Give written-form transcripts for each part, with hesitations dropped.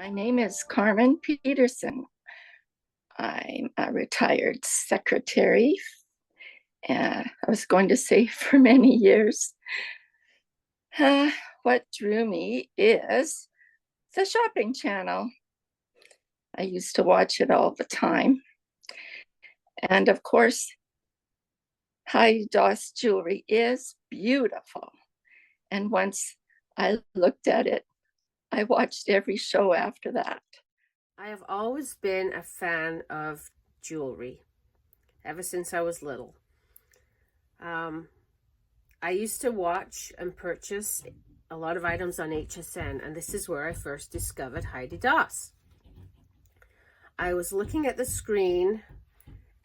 My name is Carmen Peterson. I'm a retired secretary. I was going to say for many years. What drew me is the shopping channel. I used to watch it all the time. And of course, Heidi Daus jewelry is beautiful. And once I looked at it, I watched every show after that. I have always been a fan of jewelry ever since I was little. I used to watch and purchase a lot of items on HSN, and this is where I first discovered Heidi Daus. I was looking at the screen,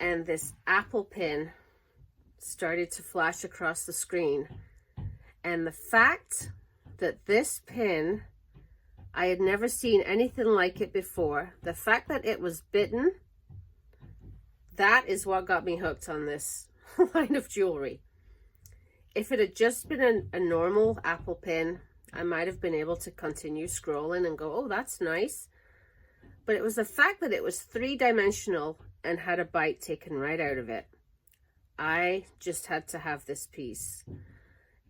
and this apple pin started to flash across the screen. And the fact that this pin, I had never seen anything like it before. The fact that it was bitten, that is what got me hooked on this line of jewelry. If it had just been a normal apple pin, I might have been able to continue scrolling and go, oh, that's nice. But it was the fact that it was three-dimensional and had a bite taken right out of it. I just had to have this piece.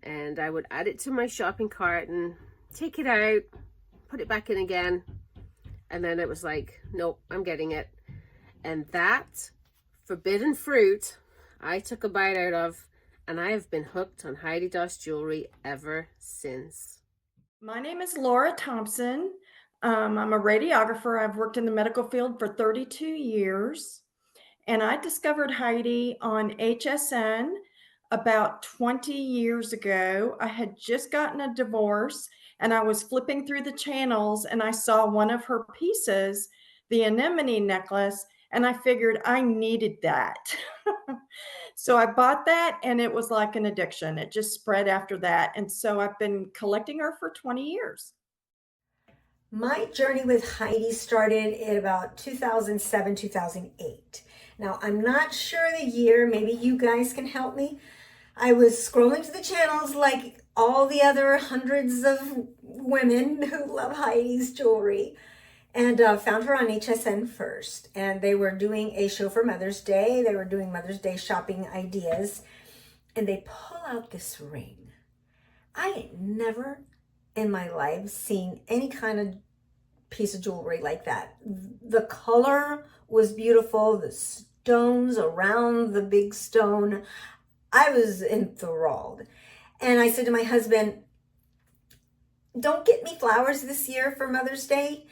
And I would add it to my shopping cart and take it out, put it back in again, and then it was like, nope, I'm getting it. And that forbidden fruit I took a bite out of, and I have been hooked on Heidi Daus jewelry ever since. My name is Laura Thompson. I'm a radiographer. I've worked in the medical field for 32 years, and I discovered Heidi on HSN about 20 years ago. I had just gotten a divorce, and I was flipping through the channels, and I saw one of her pieces, the anemone necklace, and I figured I needed that. So I bought that, and it was like an addiction. It just spread after that. And so I've been collecting her for 20 years. My journey with Heidi started in about 2007, 2008. Now, I'm not sure the year. Maybe you guys can help me. I was scrolling to the channels like all the other hundreds of women who love Heidi's jewelry, and found her on HSN first. And they were doing a show for Mother's Day. They were doing Mother's Day shopping ideas. And they pull out this ring. I had never in my life seen any kind of piece of jewelry like that. The color was beautiful. The stones around the big stone. I was enthralled. And I said to my husband, don't get me flowers this year for Mother's Day.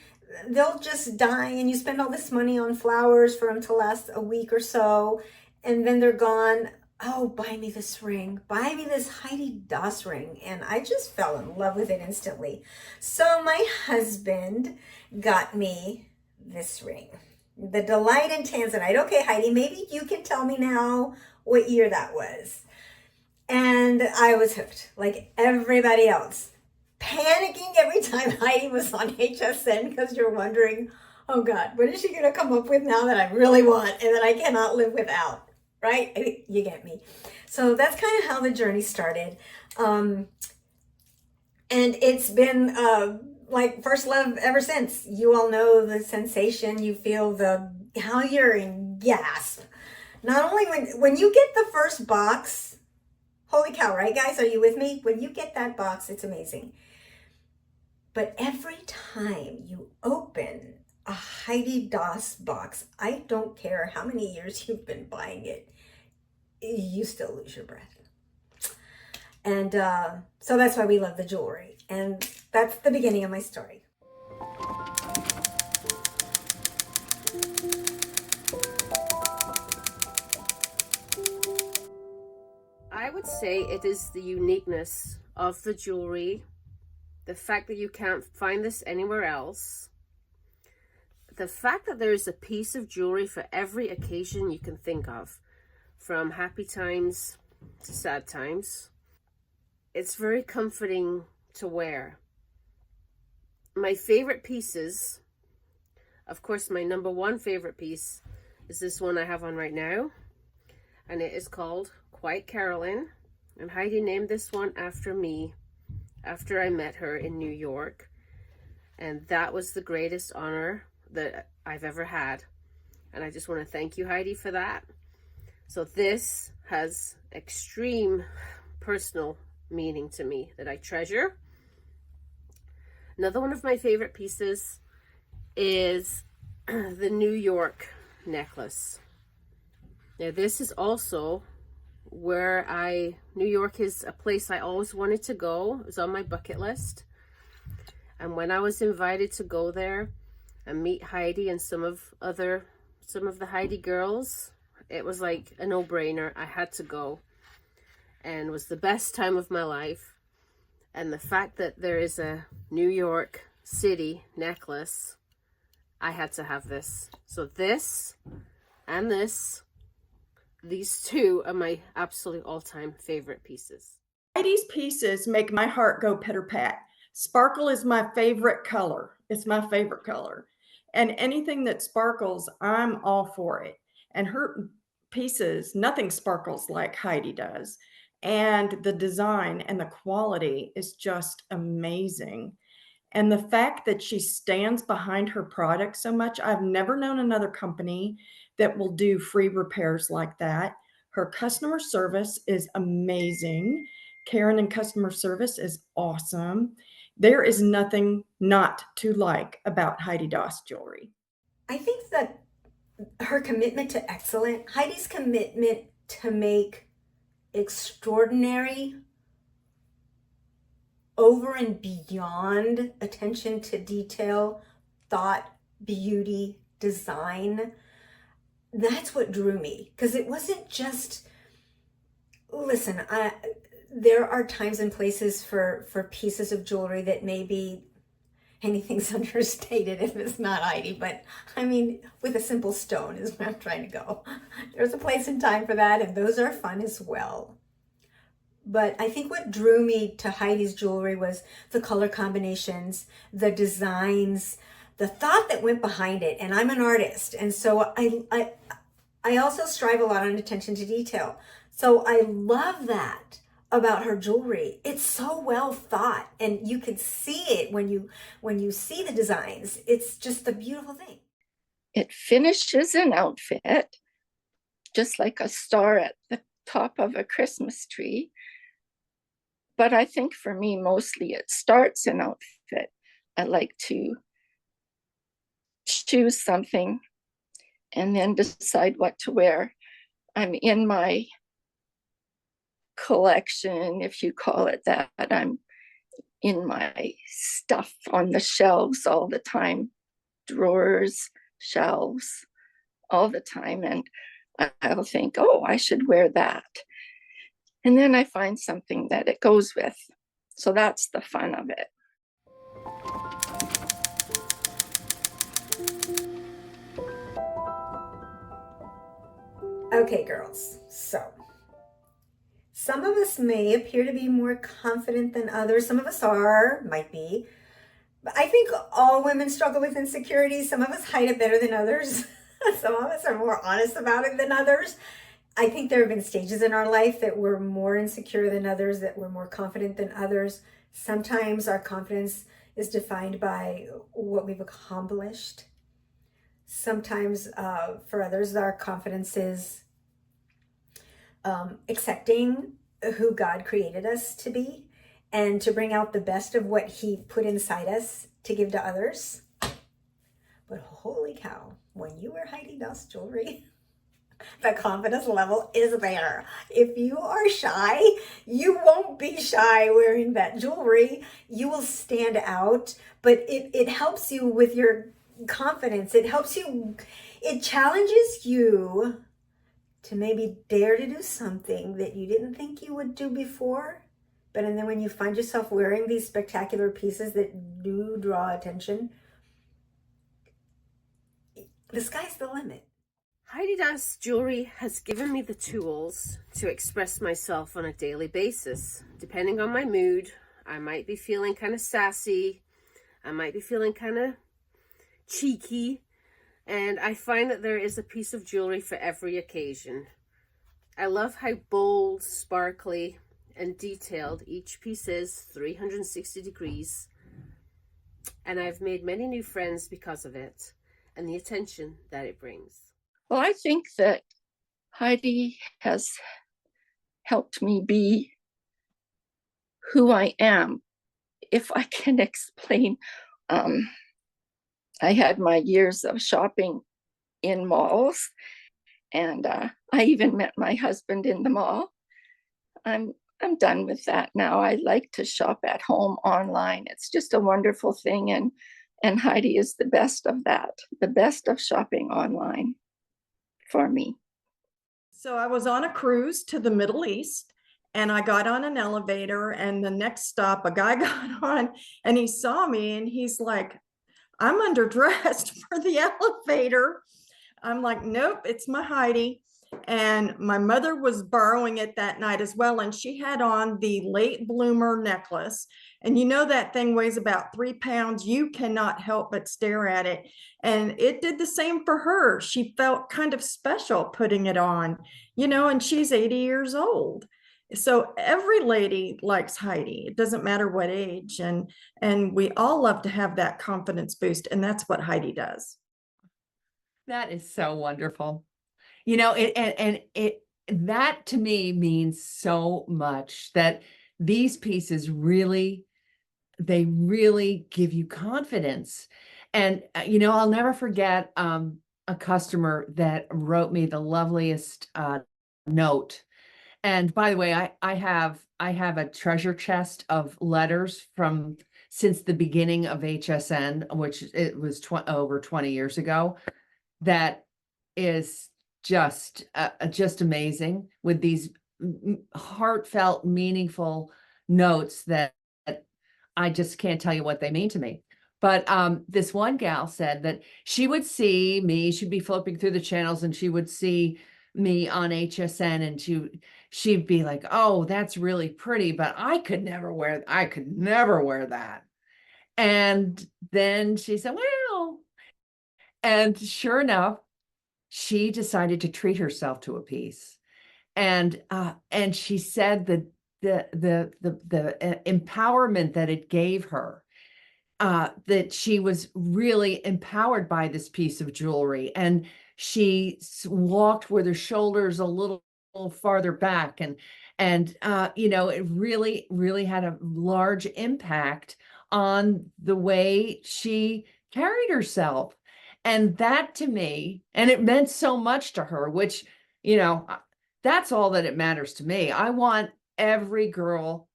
They'll just die, and you spend all this money on flowers for them to last a week or so, and then they're gone. Oh, buy me this ring. Buy me this Heidi Daus ring. And I just fell in love with it instantly. So my husband got me this ring, the Delight in Tanzanite. Okay, Heidi, maybe you can tell me now what year that was. And I was hooked, like everybody else, panicking every time Heidi was on HSN because you're wondering, oh God, what is she going to come up with now that I really want and that I cannot live without, right? You get me. So that's kind of how the journey started. And it's been like first love ever since. You all know the sensation. You feel how you're in gasp. Not only when you get the first box, holy cow, right guys? Are you with me? When you get that box, it's amazing. But every time you open a Heidi Daus box, I don't care how many years you've been buying it, you still lose your breath. And so that's why we love the jewelry. And that's the beginning of my story. I would say it is the uniqueness of the jewelry, the fact that you can't find this anywhere else, the fact that there is a piece of jewelry for every occasion you can think of, from happy times to sad times. It's very comforting to wear. My favorite pieces, of course, my number one favorite piece is this one I have on right now, and it is called Quite Carolyn, and Heidi named this one after me after I met her in New York. And that was the greatest honor that I've ever had. And I just want to thank you, Heidi, for that. So this has extreme personal meaning to me that I treasure. Another one of my favorite pieces is the New York necklace. Now this is also where New York is a place I always wanted to go. It was on my bucket list. And when I was invited to go there and meet Heidi and some of the Heidi girls, it was like a no-brainer. I had to go, and it was the best time of my life. And the fact that there is a New York City necklace, I had to have this. So this and these two are my absolute all-time favorite pieces. Heidi's pieces make my heart go pitter-pat. Sparkle is my favorite color. It's my favorite color. And anything that sparkles, I'm all for it. And her pieces, nothing sparkles like Heidi does. And the design and the quality is just amazing. And the fact that she stands behind her product so much, I've never known another company that will do free repairs like that. Her customer service is amazing. Karen and customer service is awesome. There is nothing not to like about Heidi Daus jewelry. I think that her commitment to excellence, Heidi's commitment to make extraordinary, over and beyond attention to detail, thought, beauty, design, that's what drew me. Because it wasn't just, listen, there are times and places for pieces of jewelry that maybe anything's understated if it's not Heidi, but I mean, with a simple stone is where I'm trying to go. There's a place and time for that, and those are fun as well. But I think what drew me to Heidi's jewelry was the color combinations, the designs, the thought that went behind it. And I'm an artist, and so I also strive a lot on attention to detail. So I love that about her jewelry. It's so well thought, and you could see it when you see the designs. It's just a beautiful thing. It finishes an outfit just like a star at the top of a Christmas tree. But I think for me, mostly it starts an outfit. I like to choose something and then decide what to wear. I'm in my collection, if you call it that. I'm in my stuff on the shelves all the time, drawers, shelves, all the time. And I'll think, oh, I should wear that. And then I find something that it goes with. So that's the fun of it. Okay, girls, so some of us may appear to be more confident than others. Some of us might be. But I think all women struggle with insecurity. Some of us hide it better than others. Some of us are more honest about it than others. I think there have been stages in our life that we're more insecure than others, that we're more confident than others. Sometimes our confidence is defined by what we've accomplished. Sometimes for others, our confidence is accepting who God created us to be and to bring out the best of what He put inside us to give to others. But holy cow, when you wear Heidi Daus jewelry, the confidence level is there. If you are shy, you won't be shy wearing that jewelry. You will stand out, but it helps you with your confidence. It helps you, it challenges you to maybe dare to do something that you didn't think you would do before. But and then when you find yourself wearing these spectacular pieces that do draw attention, the sky's the limit. Heidi Daus jewelry has given me the tools to express myself on a daily basis. Depending on my mood, I might be feeling kind of sassy. I might be feeling kind of cheeky. And I find that there is a piece of jewelry for every occasion. I love how bold, sparkly, and detailed each piece is, 360 degrees. and I've made many new friends because of it and the attention that it brings. Well, I think that Heidi has helped me be who I am. If I can explain, I had my years of shopping in malls, and I even met my husband in the mall. I'm done with that now. I like to shop at home online. It's just a wonderful thing, and Heidi is the best of that, the best of shopping online for me. So I was on a cruise to the Middle East, and I got on an elevator, and the next stop, a guy got on and he saw me and he's like, I'm underdressed for the elevator. I'm like, nope, it's my Heidi. And my mother was borrowing it that night as well. And she had on the late bloomer necklace. And you know, that thing weighs about 3 pounds. You cannot help but stare at it. And it did the same for her. She felt kind of special putting it on, you know, and she's 80 years old. So every lady likes Heidi. It doesn't matter what age. And we all love to have that confidence boost. And that's what Heidi does. That is so wonderful. You know, that to me means so much, that these pieces really give you confidence. And you know, I'll never forget a customer that wrote me the loveliest note. And by the way, I have a treasure chest of letters from since the beginning of HSN, which it was over 20 years ago. That is just amazing, with these heartfelt, meaningful notes that I just can't tell you what they mean to me. But this one gal said that she would see me, she'd be flipping through the channels and she would see me on HSN, and she'd be like, oh, that's really pretty, but I could never wear that. And then she said, well, and sure enough, she decided to treat herself to a piece. And she said that the empowerment that it gave her, that she was really empowered by this piece of jewelry, and she walked with her shoulders a little farther back, and you know, it really had a large impact on the way she carried herself. And that to me, and it meant so much to her, which, you know, that's all that it matters to me. I want every girl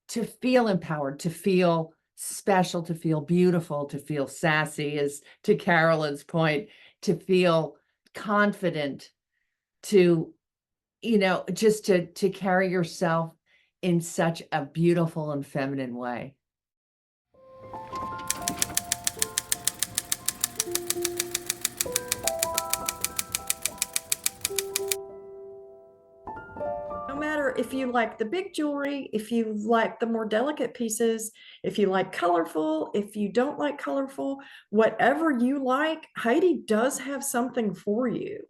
to feel empowered, to feel special, to feel beautiful, to feel sassy, as to Carolyn's point, to feel confident, to, you know, just to carry yourself in such a beautiful and feminine way. No matter if you like the big jewelry, if you like the more delicate pieces, if you like colorful, if you don't like colorful, whatever you like, Heidi does have something for you.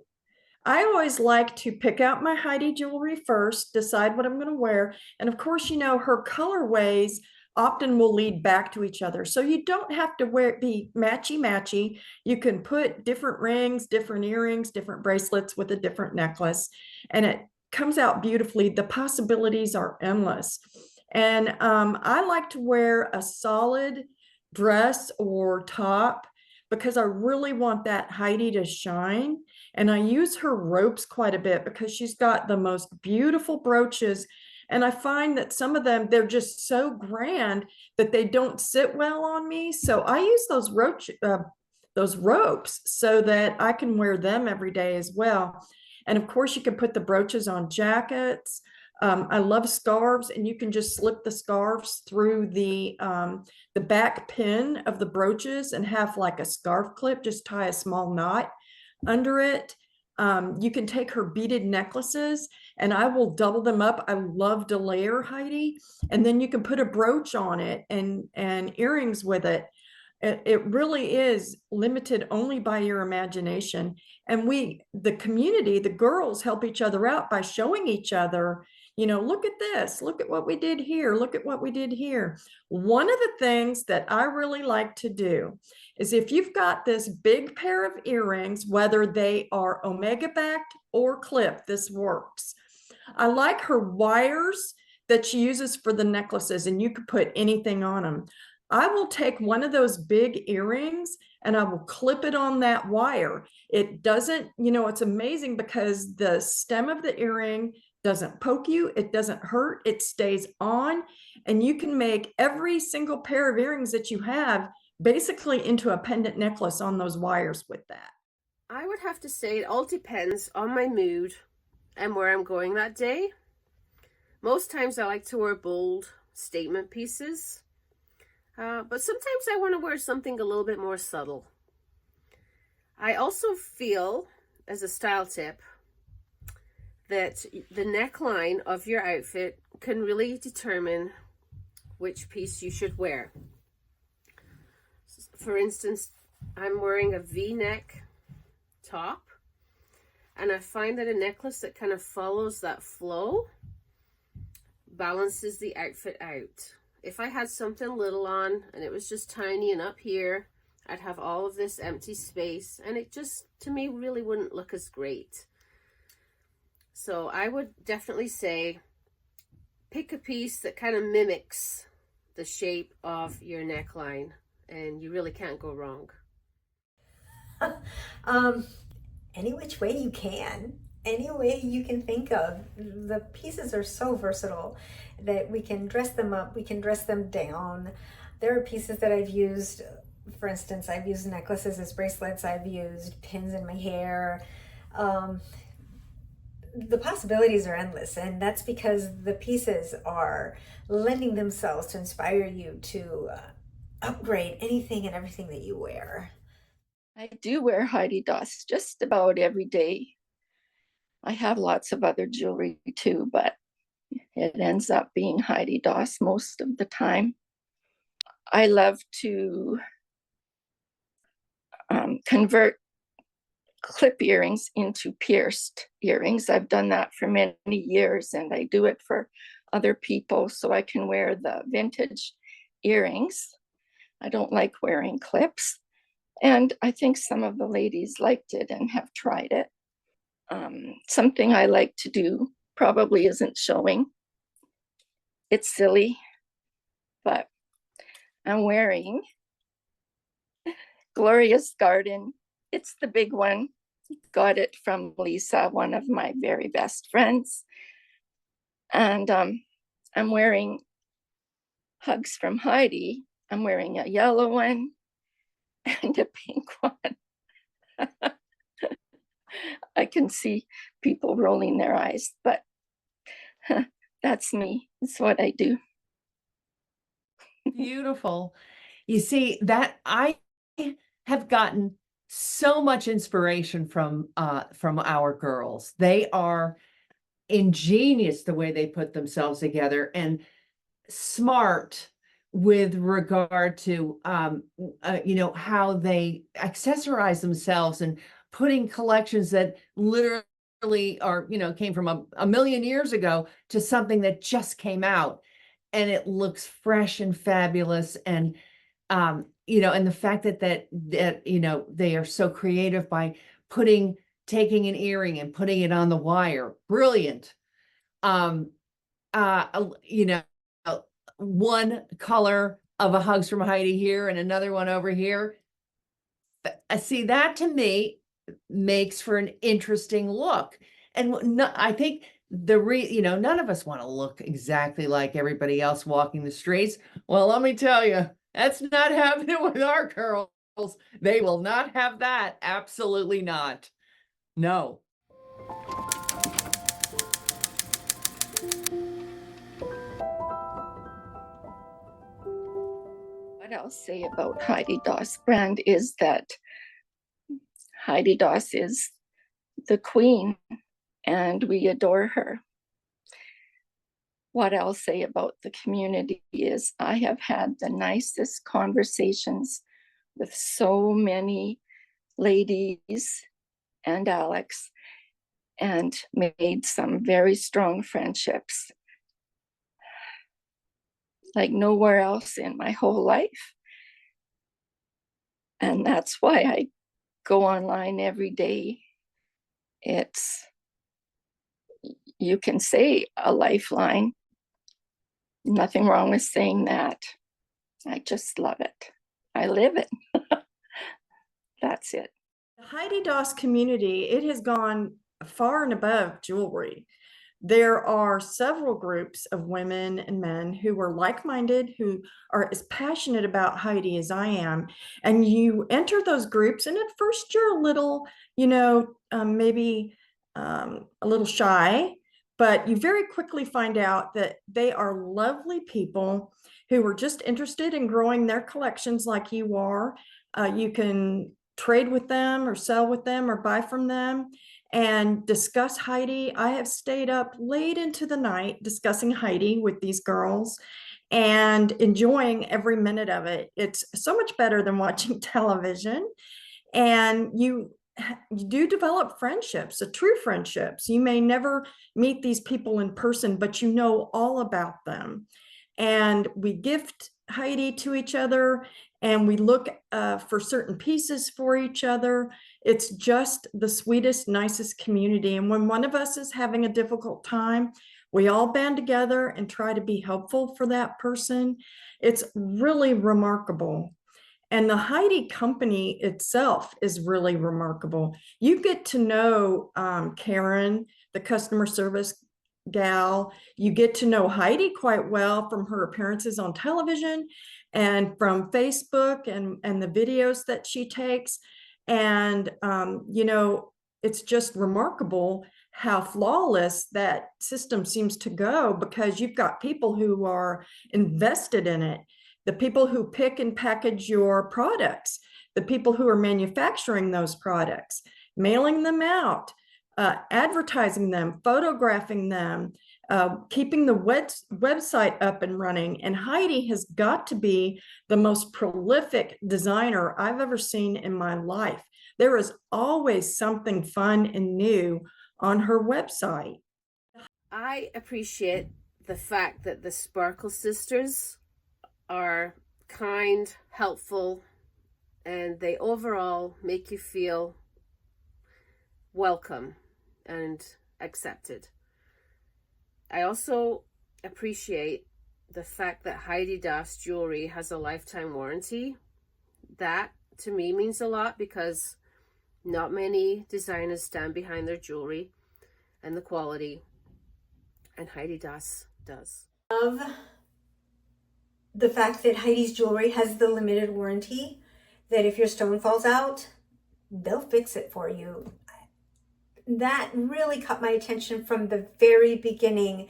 I always like to pick out my Heidi jewelry first, decide what I'm going to wear. And of course, you know, her colorways often will lead back to each other. So you don't have to be matchy. You can put different rings, different earrings, different bracelets with a different necklace, and it comes out beautifully. The possibilities are endless. And I like to wear a solid dress or top because I really want that Heidi to shine. And I use her ropes quite a bit because she's got the most beautiful brooches. And I find that some of them, they're just so grand that they don't sit well on me. So I use those ropes so that I can wear them every day as well. And of course, you can put the brooches on jackets. I love scarves, and you can just slip the scarves through the back pin of the brooches and have like a scarf clip, just tie a small knot under it. You can take her beaded necklaces and I will double them up. I love to layer, Heidi. And then you can put a brooch on it and earrings with it. It really is limited only by your imagination. And the community, the girls help each other out by showing each other, You know, look at this, look at what we did here, look at what we did here. One of the things that I really like to do is if you've got this big pair of earrings, whether they are omega backed or clip, this works. I like her wires that she uses for the necklaces, and you could put anything on them. I will take one of those big earrings and I will clip it on that wire. It doesn't, you know, it's amazing because the stem of the earring doesn't poke you, it doesn't hurt, it stays on, and you can make every single pair of earrings that you have basically into a pendant necklace on those wires with that. I would have to say it all depends on my mood and where I'm going that day. Most times I like to wear bold statement pieces, but sometimes I want to wear something a little bit more subtle. I also feel, as a style tip, that the neckline of your outfit can really determine which piece you should wear. For instance, I'm wearing a V-neck top, and I find that a necklace that kind of follows that flow balances the outfit out. If I had something little on and it was just tiny and up here, I'd have all of this empty space, and it just, to me, really wouldn't look as great. So I would definitely say pick a piece that kind of mimics the shape of your neckline, and you really can't go wrong. Any which way you can, any way you can think of. The pieces are so versatile that we can dress them up, we can dress them down. There are pieces that I've used, for instance, I've used necklaces as bracelets, I've used pins in my hair. The possibilities are endless, and that's because the pieces are lending themselves to inspire you to upgrade anything and everything that you wear. I do wear Heidi Daus just about every day. I have lots of other jewelry too, but it ends up being Heidi Daus most of the time. I love to convert clip earrings into pierced earrings. I've done that for many years, and I do it for other people so I can wear the vintage earrings. I don't like wearing clips, and I think some of the ladies liked it and have tried it. Something I like to do probably isn't showing. It's silly, but I'm wearing Gloria's Garden. It's the big one. Got it from Lisa, one of my very best friends. And I'm wearing Hugs from Heidi. I'm wearing a yellow one and a pink one. I can see people rolling their eyes, but that's me. It's what I do. Beautiful. You see, that I have gotten so much inspiration from our girls. They are ingenious the way they put themselves together, and smart with regard to you know, how they accessorize themselves and putting collections that literally are, you know, came from a million years ago to something that just came out, and it looks fresh and fabulous. And you know, and the fact that you know, they are so creative by taking an earring and putting it on the wire. Brilliant. You know, one color of a Hugs from Heidi here and another one over here. See, that to me makes for an interesting look. And I think you know, none of us want to look exactly like everybody else walking the streets. Well, let me tell you, that's not happening with our girls. They will not have that. Absolutely not. No. What I'll say about Heidi Daus brand is that Heidi Daus is the queen, and we adore her. What I'll say about the community is I have had the nicest conversations with so many ladies and Alex, and made some very strong friendships. like nowhere else in my whole life. And that's why I go online every day. It's, you can say a lifeline. Nothing wrong with saying that. I just love it. I live it. That's it. The Heidi Daus community, it has gone far and above jewelry. There are several groups of women and men who are like-minded, who are as passionate about Heidi as I am. And you enter those groups, and at first you're a little, maybe a little shy, but you very quickly find out that they are lovely people who are just interested in growing their collections like you are. You can trade with them or sell with them or buy from them and discuss Heidi. I have stayed up late into the night discussing Heidi with these girls and enjoying every minute of it. It's so much better than watching television. And you do develop friendships, true friendships. You may never meet these people in person, but you know all about them. And we gift Heidi to each other, and we look for certain pieces for each other. It's just the sweetest, nicest community. And when one of us is having a difficult time, we all band together and try to be helpful for that person. It's really remarkable. And the Heidi company itself is really remarkable. You get to know Karen, the customer service gal. You get to know Heidi quite well from her appearances on television and from Facebook and the videos that she takes. And, it's just remarkable how flawless that system seems to go, because you've got people who are invested in it, the people who pick and package your products, the people who are manufacturing those products, mailing them out, advertising them, photographing them, keeping the website up and running. And Heidi has got to be the most prolific designer I've ever seen in my life. There is always something fun and new on her website. I appreciate the fact that the Sparkle Sisters are kind, helpful, and they overall make you feel welcome and accepted. I also appreciate the fact that Heidi Daus jewelry has a lifetime warranty. That to me means a lot, because not many designers stand behind their jewelry and the quality, and Heidi Daus does. Love the fact that Heidi's jewelry has the limited warranty, that if your stone falls out, they'll fix it for you. That really caught my attention from the very beginning.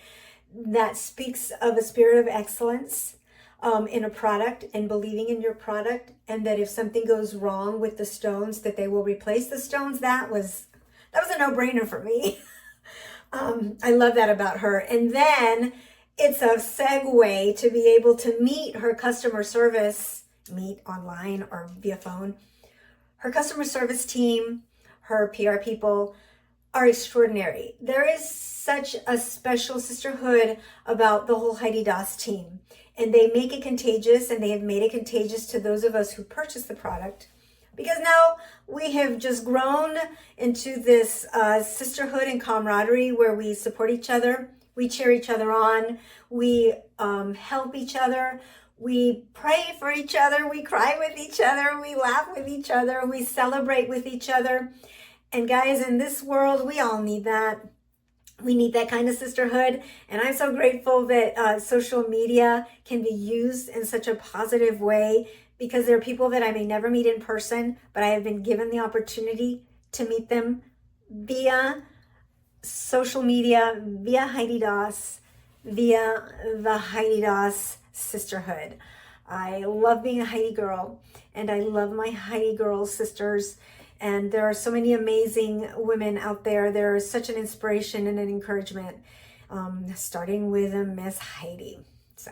That speaks of a spirit of excellence in a product and believing in your product, and that if something goes wrong with the stones, that they will replace the stones. That was a no-brainer for me. I love that about her. And then it's a segue to be able to meet her customer service, meet online or via phone. Her customer service team, her PR people are extraordinary. There is such a special sisterhood about the whole Heidi Daus team, and they make it contagious, and they have made it contagious to those of us who purchase the product, because now we have just grown into this sisterhood and camaraderie where we support each other, we cheer each other on, we help each other, we pray for each other, we cry with each other, we laugh with each other, we celebrate with each other. And guys, in this world, we all need that. We need that kind of sisterhood. And I'm so grateful that social media can be used in such a positive way, because there are people that I may never meet in person, but I have been given the opportunity to meet them via social media, via Heidi Daus, via the Heidi Daus sisterhood. I love being a Heidi girl, and I love my Heidi girl sisters. And there are so many amazing women out there. They're such an inspiration and an encouragement, starting with Miss Heidi. So.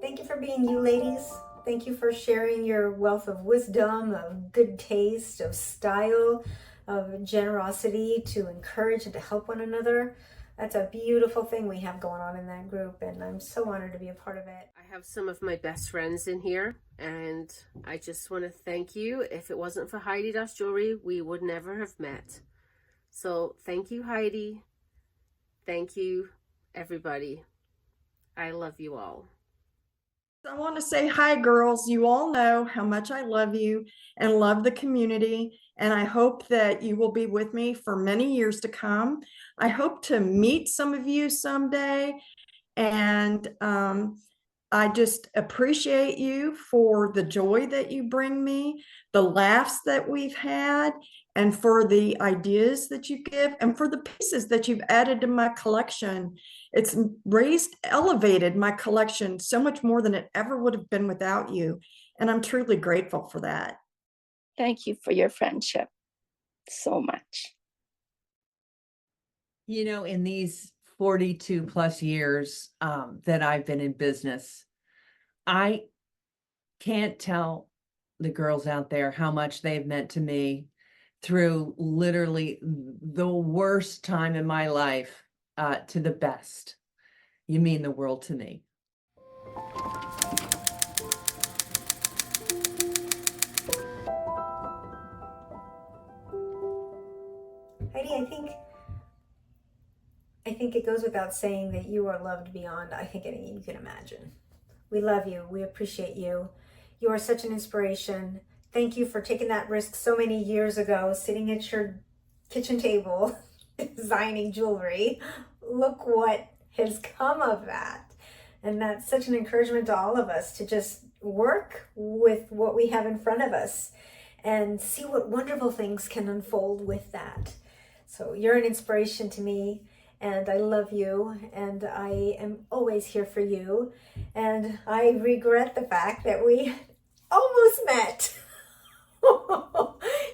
Thank you for being you, ladies. Thank you for sharing your wealth of wisdom, of good taste, of style, of generosity to encourage and to help one another. That's a beautiful thing we have going on in that group, and I'm so honored to be a part of it. I have some of my best friends in here, and I just want to thank you. If it wasn't for Heidi Daus Jewelry, we would never have met. So thank you, Heidi. Thank you, everybody. I love you all. I want to say hi, girls. You all know how much I love you and love the community. And I hope that you will be with me for many years to come. I hope to meet some of you someday. And I just appreciate you for the joy that you bring me, the laughs that we've had, and for the ideas that you give, and for the pieces that you've added to my collection. It's elevated my collection so much more than it ever would have been without you. And I'm truly grateful for that. Thank you for your friendship so much. You know, in these 42 plus years that I've been in business, I can't tell the girls out there how much they've meant to me through literally the worst time in my life to the best. You mean the world to me. Heidi, I think it goes without saying that you are loved beyond, I think, anything you can imagine. We love you. We appreciate you. You are such an inspiration. Thank you for taking that risk so many years ago, sitting at your kitchen table, designing jewelry. Look what has come of that. And that's such an encouragement to all of us to just work with what we have in front of us and see what wonderful things can unfold with that. So you're an inspiration to me, and I love you, and I am always here for you. And I regret the fact that we almost met.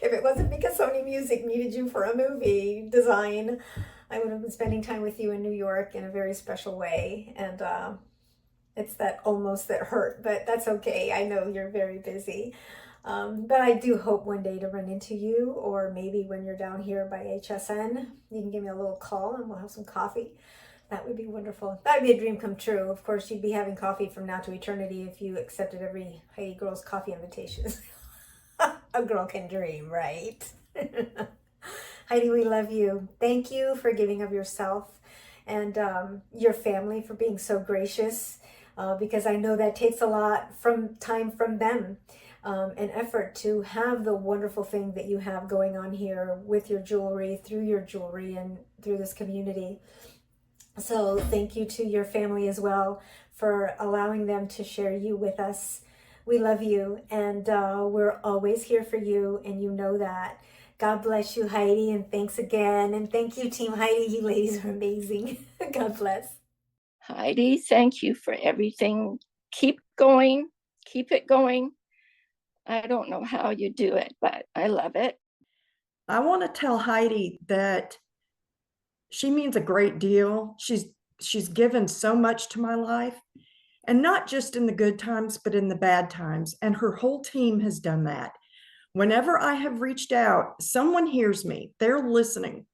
If it wasn't because Sony Music needed you for a movie design, I would have been spending time with you in New York in a very special way. And it's that almost that hurt, but that's okay. I know you're very busy. But I do hope one day to run into you, or maybe when you're down here by HSN, you can give me a little call and we'll have some coffee. That would be wonderful. That would be a dream come true. Of course, you'd be having coffee from now to eternity if you accepted every Heidi Girls coffee invitation. A girl can dream, right? Heidi, we love you. Thank you for giving of yourself, and your family for being so gracious, because I know that takes a lot from time from them. And effort to have the wonderful thing that you have going on here with your jewelry, and through this community. So thank you to your family as well for allowing them to share you with us. We love you, and we're always here for you, and you know that. God bless you, Heidi, and thanks again. And thank you, Team Heidi. You ladies are amazing. God bless. Heidi, thank you for everything. Keep going. Keep it going. I don't know how you do it, but I love it. I want to tell Heidi that she means a great deal. She's given so much to my life, and not just in the good times, but in the bad times. And her whole team has done that. Whenever I have reached out, someone hears me, they're listening,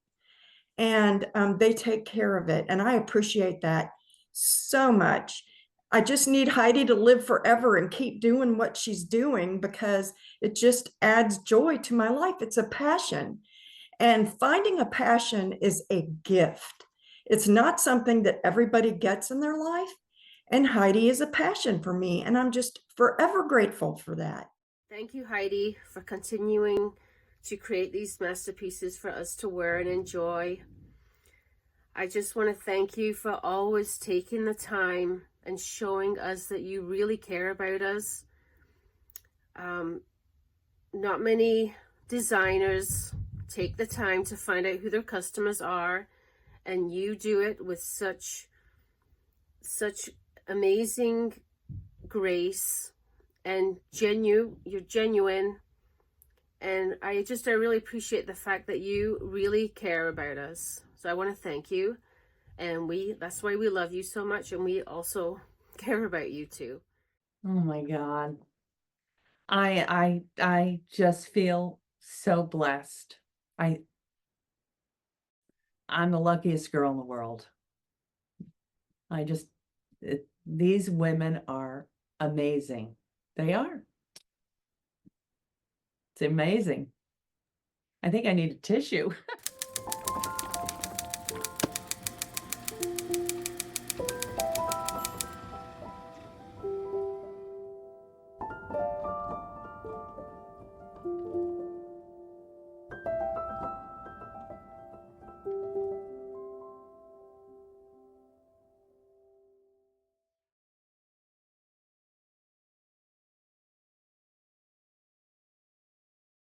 and they take care of it. And I appreciate that so much. I just need Heidi to live forever and keep doing what she's doing, because it just adds joy to my life. It's a passion. And finding a passion is a gift. It's not something that everybody gets in their life. And Heidi is a passion for me. And I'm just forever grateful for that. Thank you, Heidi, for continuing to create these masterpieces for us to wear and enjoy. I just want to thank you for always taking the time and showing us that you really care about us. Not many designers take the time to find out who their customers are, and you do it with such amazing grace and you're genuine. And I really appreciate the fact that you really care about us. So I want to thank you. And that's why we love you so much, and we also care about you too. Oh my God. I just feel so blessed I'm the luckiest girl in the world. These women are amazing. They are. It's amazing. I think I need a tissue.